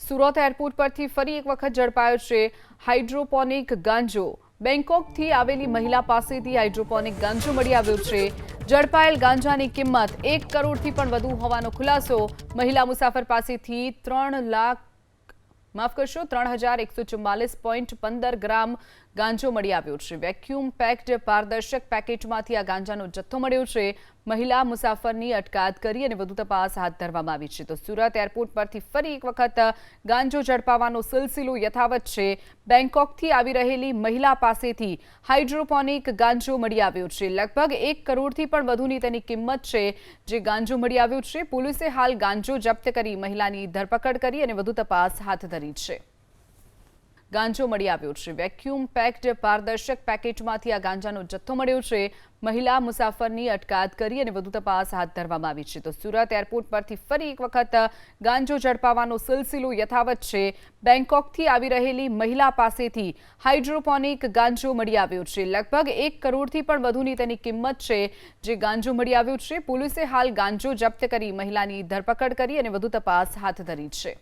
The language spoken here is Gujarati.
સુરત એરપોર્ટ પરથી ફરી એક વખત ઝડપાયો છે હાઇડ્રોપોનિક ગાંજો। બેંકોકથી આવેલી મહિલા પાસેથી હાઇડ્રોપોનિક ગાંજો મળી આવ્યો છે। ઝડપાયેલ ગાંજાની કિંમત 1 કરોડથી પણ વધુ હોવાનો ખુલાસો। મહિલા મુસાફર પાસેથી 3,144.15 ગ્રામ ગાંજો મળી આવ્યો છે। વેક્યુમ પેક્ડ પારદર્શક પેકેટમાંથી આ ગાંજાનો જથ્થો મળ્યો છે। મહિલા મુસાફરની અટકાયત કરી અને વધુ તપાસ હાથ ધરવામાં આવી છે। તો સુરત એરપોર્ટ પરથી ફરી એક વખત ગાંજો ઝડપાવાનો સિલસિલો યથાવત છે। બેંકોકથી આવી રહેલી મહિલા પાસેથી હાઇડ્રોપોનિક ગાંજો મળી આવ્યો છે। લગભગ 1 કરોડથી પણ વધુની તેની કિંમત છે। જે ગાંજો મળી આવ્યો છે, પોલીસે હાલ ગાંજો જપ્ત કરી મહિલાની ધરપકડ કરી અને વધુ તપાસ હાથ ધરી છે। ગાંજો મળી આવ્યો છે। વેક્યુમ પેક્ડ પારદર્શક પેકેટમાંથી આ ગાંજાનો જથ્થો મળ્યો છે। મહિલા મુસાફરની અટકાયત કરી અને વધુ તપાસ હાથ ધરવામાં આવી છે। તો સુરત એરપોર્ટ પરથી ફરી એક વખત ગાંજો ઝડપાવાનો સિલસિલો યથાવત છે। બેંકોકથી આવી રહેલી મહિલા પાસેથી હાઇડ્રોપોનિક ગાંજો મળી આવ્યો છે। લગભગ 1 કરોડથી પણ વધુની તેની કિંમત છે। જે ગાંજો મળી આવ્યો છે, પોલીસે હાલ ગાંજો જપ્ત કરી મહિલાની ધરપકડ કરી અને વધુ તપાસ હાથ ધરી છે।